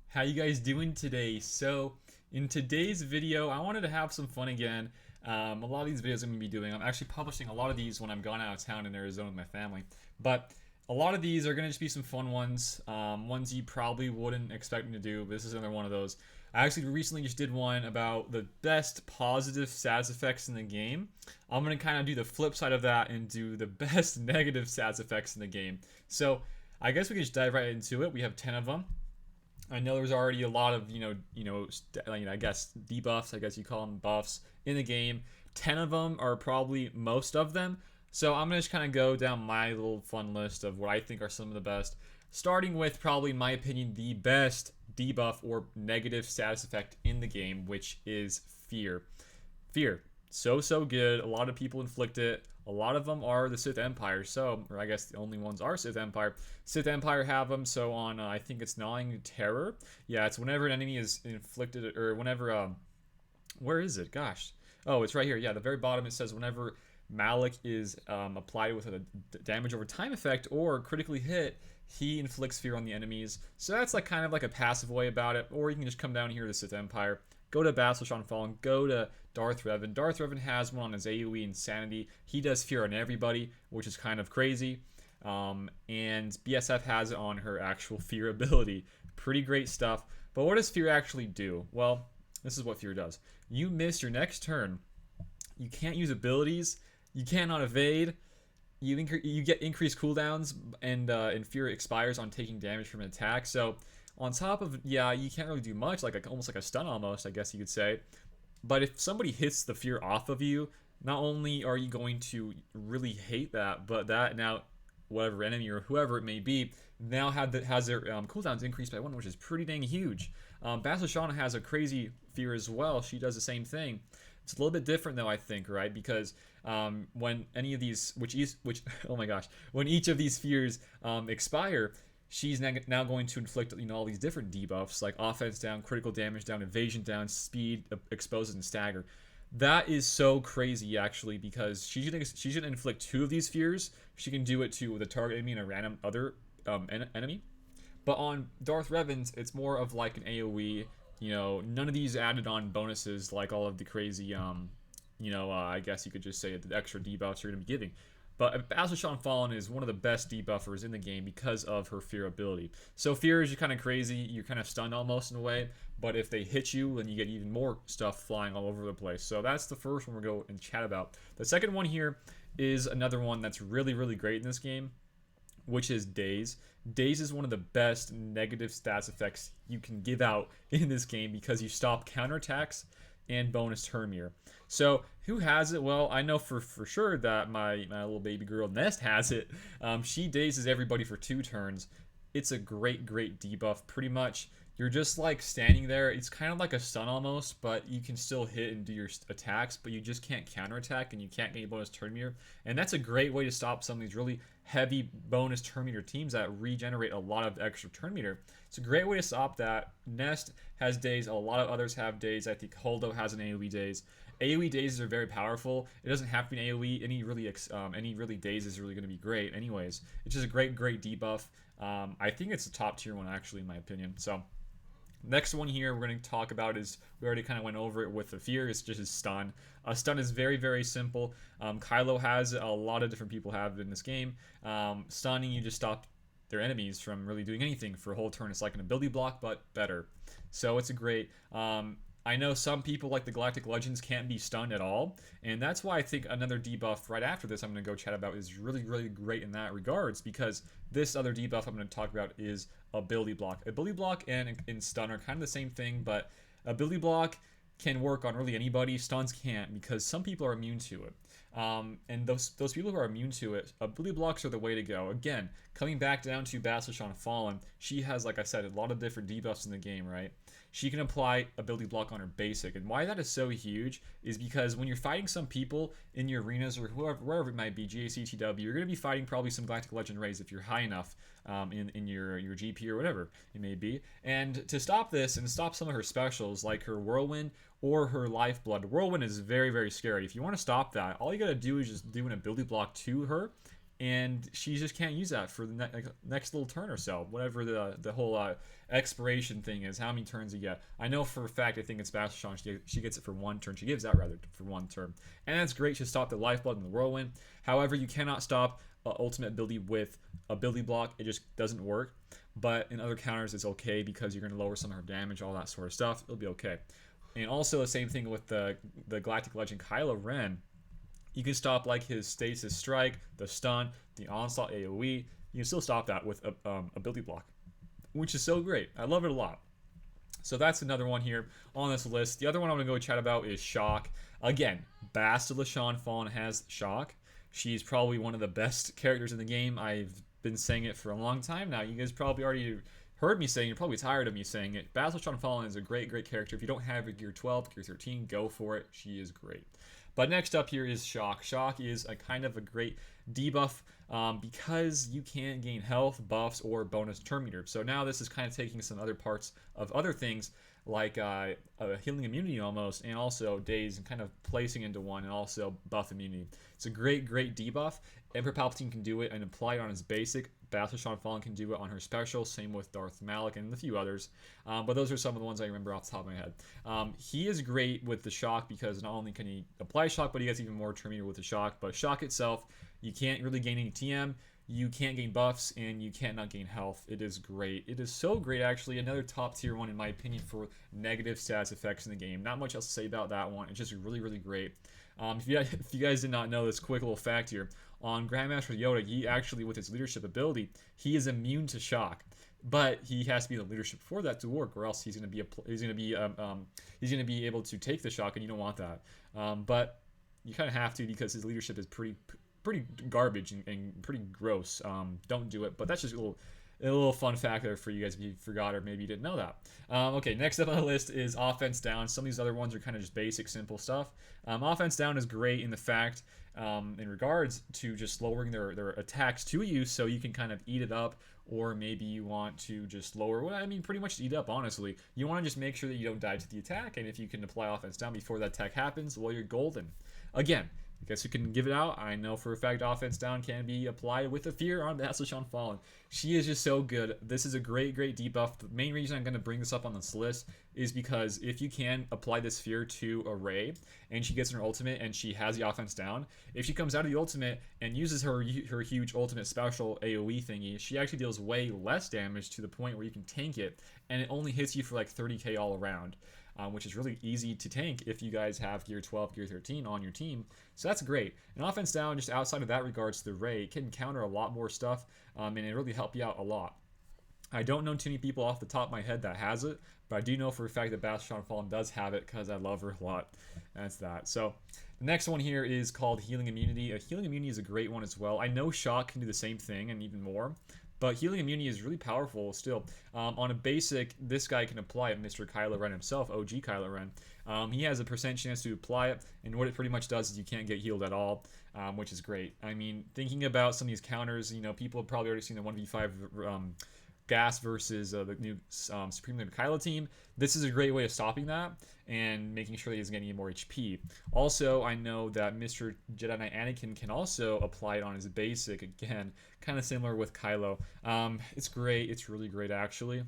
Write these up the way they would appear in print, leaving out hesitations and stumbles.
How you guys doing today? So in today's video, I wanted to have some fun again. A lot of these videos I'm going to be doing, I'm actually publishing a lot of these when I'm gone out of town in Arizona with my family. But a lot of these are going to just be some fun ones, ones you probably wouldn't expect me to do. But this is another one of those. I actually recently just did one about the best positive stats effects in the game. I'm going to kind of do the flip side of that and do the best negative stats effects in the game. So I guess we can just dive right into it. We have 10 of them. I know there's already a lot of I guess debuffs, I guess you call them buffs in the game. 10 of them are probably most of them. So I'm gonna just kind of go down my little fun list of what I think are some of the best. Starting with probably, in my opinion, the best debuff or negative status effect in the game, which is fear. Fear, so good. A lot of people inflict it. A lot of them are the Sith Empire, or I guess the only ones are Sith Empire. Sith Empire have them, so on, I think it's Gnawing Terror. Yeah, it's whenever an enemy is inflicted, or whenever, where is it? Gosh. Oh, it's right here. Yeah, the very bottom it says whenever Malik is applied with a damage over time effect or critically hit, he inflicts fear on the enemies. So that's like kind of like a passive way about it. Or you can just come down here to Sith Empire, go to Bastila Fallen, go to Darth Revan. Darth Revan has one on his AoE Insanity. He does fear on everybody, which is kind of crazy. And BSF has it on her actual fear ability. Pretty great stuff. But what does fear actually do? Well, this is what fear does. You miss your next turn. You can't use abilities. You cannot evade. You get increased cooldowns, and fear expires on taking damage from an attack. So on top of, yeah, you can't really do much, almost like a stun almost, I guess you could say. But if somebody hits the fear off of you, not only are you going to really hate that, but that now, whatever enemy or whoever it may be, now has their cooldowns increased by one, which is pretty dang huge. Bastila has a crazy fear as well. She does the same thing. It's a little bit different though, I think, right? Because when any of these, oh my gosh, when each of these fears expire, she's now going to inflict all these different debuffs like offense down, critical damage down, evasion down, speed, exposes, and stagger. That is so crazy actually, because she should inflict two of these fears. She can do it to the target enemy and a random other enemy. But on Darth Revan's, it's more of like an AoE. None of these added on bonuses like all of the crazy, I guess you could just say the extra debuffs you're going to be giving. But Bastila Fallen is one of the best debuffers in the game because of her fear ability. So fear is kind of crazy. You're kind of stunned almost in a way. But if they hit you, then you get even more stuff flying all over the place. So that's the first one we're going to chat about. The second one here is another one that's really, really great in this game, which is Daze. Daze is one of the best negative stats effects you can give out in this game because you stop counterattacks and bonus turn mirror. So who has it? Well, I know for sure that my little baby girl Nest has it. She dazes everybody for 2 turns. It's a great debuff. Pretty much you're just like standing there. It's kind of like a stun almost, but you can still hit and do your attacks, but you just can't counterattack and you can't get any bonus turn meter. And that's a great way to stop some of these really heavy bonus turn meter teams that regenerate a lot of extra turn meter. It's a great way to stop that. Nest has days. A lot of others have days. I think Holdo has an AoE days. AoE dazes are very powerful. It doesn't have to be an AoE. Any really daze is really going to be great. Anyways, it's just a great debuff. I think it's a top tier one actually, in my opinion. So next one here we're going to talk about is, we already kind of went over it with the fear, it's just his stun. Stun is very simple. Kylo has a lot of different people have it in this game. Stunning, you just stop their enemies from really doing anything for a whole turn. It's like an ability block, but better. So it's a great. I know some people like the Galactic Legends can't be stunned at all, and that's why I think another debuff right after this I'm going to go chat about is really great in that regards, because this other debuff I'm going to talk about is ability block. Ability block and stun are kind of the same thing, but ability block can work on really anybody. Stuns can't, because some people are immune to it. And those people who are immune to it, ability blocks are the way to go. Again, coming back down to Bastila Fallen, she has, like I said, a lot of different debuffs in the game, right? She can apply ability block on her basic, and why that is so huge is because when you're fighting some people in your arenas or wherever it might be, GACTW, you're going to be fighting probably some Galactic Legend Rays if you're high enough in your GP or whatever it may be. And to stop this and stop some of her specials like her Whirlwind or her Lifeblood, Whirlwind is very scary. If you want to stop that, all you got to do is just do an ability block to her, and she just can't use that for the next little turn or so, whatever the whole expiration thing is, how many turns you get. I know for a fact, I think it's Bastion, she gets it for 1 turn. She gives that rather for 1 turn, and that's great to stop the Lifeblood and the Whirlwind. However, you cannot stop ultimate ability with ability block. It just doesn't work. But in other counters, it's okay because you're going to lower some of her damage, all that sort of stuff. It'll be okay. And also the same thing with the Galactic Legend Kylo Ren. You can stop like his Stasis Strike, the Stun, the Onslaught AoE. You can still stop that with ability block, which is so great. I love it a lot. So that's another one here on this list. The other one I'm going to go chat about is Shock. Again, Bastila Shan Fallen has Shock. She's probably one of the best characters in the game. I've been saying it for a long time now. You guys probably already heard me saying, you're probably tired of me saying it. Bastila Shan Fallen is a great character. If you don't have a Gear 12, Gear 13, go for it. She is great. But next up here is Shock. Shock is a kind of a great debuff because you can't gain health, buffs, or bonus turn meter. So now this is kind of taking some other parts of other things like healing immunity almost, and also daze, and kind of placing into one, and also buff immunity. It's a great debuff. Emperor Palpatine can do it and apply it on his basic. Bastila Shan Fallen can do it on her special. Same with Darth Malik and a few others. But those are some of the ones I remember off the top of my head. He is great with the Shock because not only can he apply Shock, but he gets even more turn meter with the Shock. But Shock itself, you can't really gain any TM. You can't gain buffs, and you cannot gain health. It is great. It is so great, actually. Another top tier one, in my opinion, for negative stats effects in the game. Not much else to say about that one. It's just really great. If you guys did not know this quick little fact here, on Grandmaster Yoda, he actually, with his leadership ability, he is immune to Shock. But he has to be in the leadership for that to work, or else he's going to be able to take the Shock, and you don't want that. But you kind of have to, because his leadership is pretty garbage and pretty gross. Don't do it. But that's just a little fun fact there for you guys if you forgot or maybe you didn't know that. Okay, next up on the list is Offense Down. Some of these other ones are kind of just basic, simple stuff. Offense Down is great in the fact, in regards to just lowering their attacks to you, so you can kind of eat it up, or maybe you want to just lower, well, I mean, pretty much eat up, honestly. You want to just make sure that you don't die to the attack, and if you can apply Offense Down before that attack happens, well, you're golden. Again, I guess you can give it out. I know for a fact Offense Down can be applied with a fear on Bastila Shan Fallen. She is just so good. This is a great debuff. The main reason I'm going to bring this up on this list is because if you can apply this fear to a Rey, and she gets in her ultimate and she has the Offense Down, if she comes out of the ultimate and uses her huge ultimate special AoE thingy, she actually deals way less damage to the point where you can tank it, and it only hits you for like 30k all around. Which is really easy to tank if you guys have Gear 12, Gear 13 on your team. So that's great. And Offense Down, just outside of that regards to the Rey, can counter a lot more stuff, and it really help you out a lot. I don't know too many people off the top of my head that has it, but I do know for a fact that Bastila Shan Fallen does have it because I love her a lot. That's that. So the next one here is called Healing Immunity. Healing Immunity is a great one as well. I know Shock can do the same thing and even more, but Healing Immunity is really powerful still. On a basic, this guy can apply it, Mr. Kylo Ren himself, OG Kylo Ren. He has a percent chance to apply it, and what it pretty much does is you can't get healed at all, which is great. I mean, thinking about some of these counters, people have probably already seen the 1v5 Gas versus the new Supreme Leader Kylo team. This is a great way of stopping that and making sure that he's getting more HP. Also, I know that Mr. Jedi Knight Anakin can also apply it on his basic, again, kind of similar with Kylo. It's great. It's really great, actually.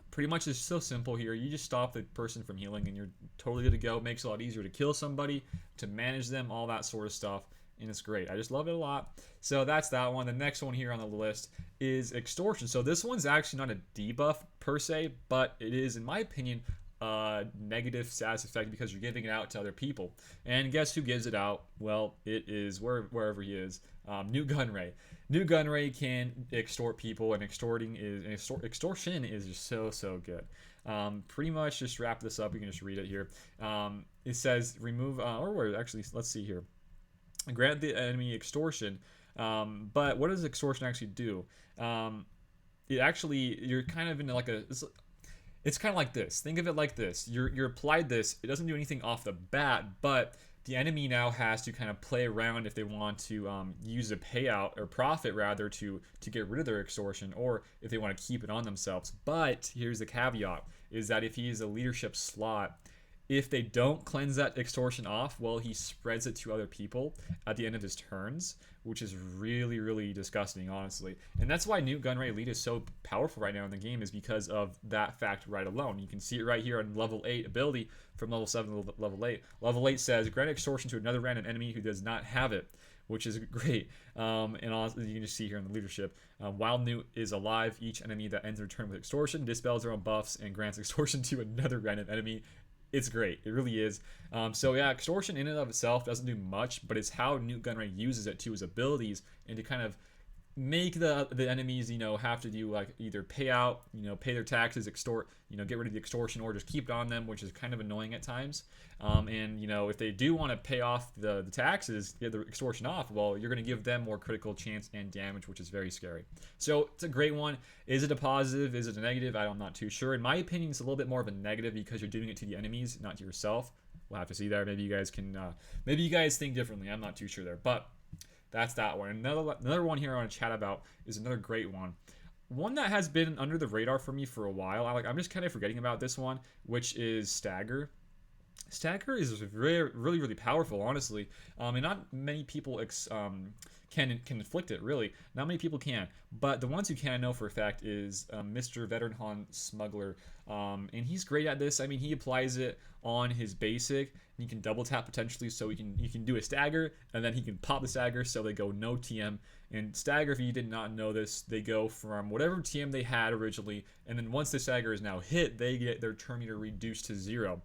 Pretty much it's so simple here. You just stop the person from healing and you're totally good to go. It makes it a lot easier to kill somebody, to manage them, all that sort of stuff. And it's great. I just love it a lot. So that's that one. The next one here on the list is Extortion. So this one's actually not a debuff per se, but it is, in my opinion, a negative status effect because you're giving it out to other people. And guess who gives it out? Well, it is wherever he is. New Gunray. New Gunray can extort people, and extortion is just so good. Pretty much just wrap this up. We can just read it here. It says remove, actually, let's see here. Grant the enemy extortion, but what does extortion actually do? It actually, you're kind of into like it's kind of like this. Think of it like this. You're applied this. It doesn't do anything off the bat, but the enemy now has to kind of play around if they want to use a payout or profit rather to get rid of their extortion, or if they want to keep it on themselves. But here's the caveat: is that if he is a leadership slot, if they don't cleanse that extortion off, well, he spreads it to other people at the end of his turns, which is really, really disgusting, honestly. And that's why Newt Gunray Elite is so powerful right now in the game, is because of that fact right alone. You can see it right here on level 8 ability from level 7 to level 8. Level 8 says, grant extortion to another random enemy who does not have it, which is great. And also, you can just see here in the leadership, while Newt is alive, each enemy that ends their turn with extortion dispels their own buffs and grants extortion to another random enemy. It's great. It really is. So yeah, extortion in and of itself doesn't do much, but it's how Newt Gunray uses it to his abilities and to kind of make the enemies, have to do like either pay out, pay their taxes, extort, get rid of the extortion, or just keep it on them, which is kind of annoying at times. And if they do want to pay off the taxes, get the extortion off, well, you're going to give them more critical chance and damage, which is very scary. So it's a great one. Is it a positive? Is it a negative? I'm not too sure. In my opinion, it's a little bit more of a negative because you're doing it to the enemies, not to yourself. We'll have to see there. Maybe you guys can, maybe you guys think differently. I'm not too sure there, but that's that one. Another one here I want to chat about is another great one. One that has been under the radar for me for a while. I'm just kind of forgetting about this one, which is Stagger. Stagger is really powerful, honestly, and not many people can inflict it. Really, not many people can. But the ones who can, I know for a fact, is Mr. Veteran Han Smuggler, and he's great at this. I mean, he applies it on his basic, and he can double tap potentially, so he can do a stagger, and then he can pop the stagger, so they go no TM. And stagger, if you did not know this, they go from whatever TM they had originally, and then once the stagger is now hit, they get their turn meter reduced to 0.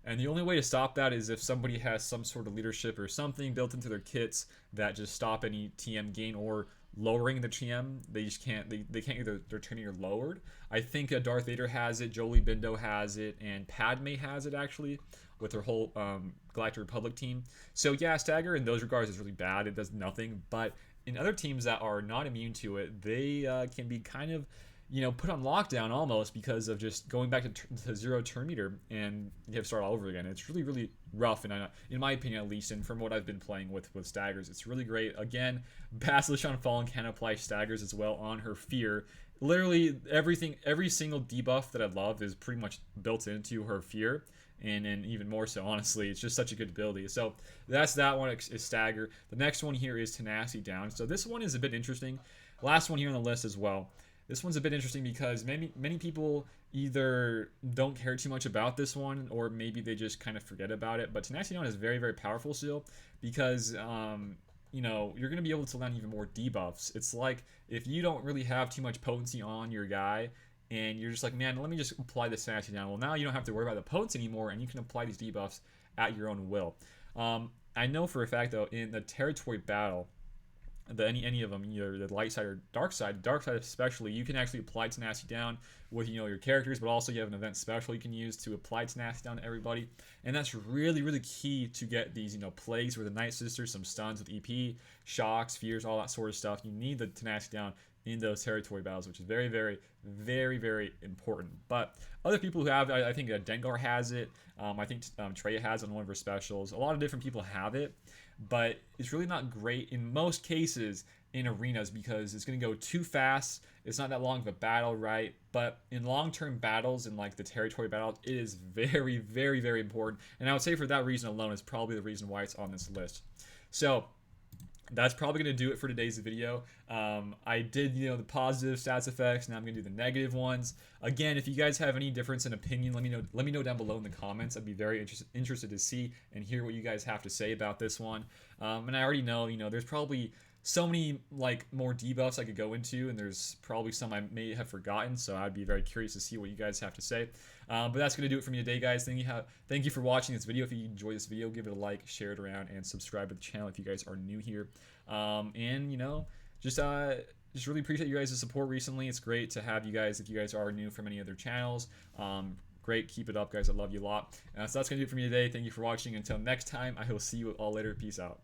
And the only way to stop that is if somebody has some sort of leadership or something built into their kits that just stop any TM gain or lowering the TM. They just can't. They can't get their turn meter lowered. I think Darth Vader has it, Jolie Bindo has it, and Padme has it actually with her whole Galactic Republic team. So yeah, Stagger in those regards is really bad. It does nothing. But in other teams that are not immune to it, they can be kind of put on lockdown almost because of just going back to 0 turn meter and you have to start all over again. It's really rough, and in my opinion at least, and from what I've been playing with staggers, it's really great. Again, Basilisk on Fallen can apply staggers as well on her fear. Literally every single debuff that I love is pretty much built into her fear, and even more so, honestly. It's just such a good ability. So that's that one, is Stagger. The next one here is Tenacity Down. So this one is a bit interesting. Last one here on the list as well. This one's a bit interesting because many people either don't care too much about this one, or maybe they just kind of forget about it. But Tenacity Down is very powerful still because you're going to be able to land even more debuffs. It's like if you don't really have too much potency on your guy and you're just like, man, let me just apply this Tenacity Down. Well, now you don't have to worry about the potency anymore, and you can apply these debuffs at your own will. I know for a fact though, in the territory battle, any of them, either the light side or dark side especially, you can actually apply Tenacity Down with your characters, but also you have an event special you can use to apply Tenacity Down to everybody, and that's really key to get these plagues with the Night Sisters, some stuns with EP, shocks, fears, all that sort of stuff. You need the Tenacity Down in those territory battles, which is very important. But other people who have, I think Dengar has it, I think Treya has it on one of her specials. A lot of different people have it, but it's really not great in most cases in arenas because it's going to go too fast. It's not that long of a battle, right? But in long-term battles, in like the territory battles, it is very important. And I would say for that reason alone is probably the reason why it's on this list. So that's probably going to do it for today's video. I did, the positive stats effects. Now I'm going to do the negative ones. Again, if you guys have any difference in opinion, let me know down below in the comments. I'd be very interested to see and hear what you guys have to say about this one. And I already know, there's probably so many more debuffs I could go into, and there's probably some I may have forgotten, so I'd be very curious to see what you guys have to say. But that's going to do it for me today, guys. Thank you for watching this video. If you enjoyed this video, give it a like, share it around, and subscribe to the channel if you guys are new here. And just really appreciate you guys' support recently. It's great to have you guys if you guys are new from any other channels. Great, keep it up, guys. I love you a lot. So that's going to do it for me today. Thank you for watching. Until next time, I will see you all later. Peace out.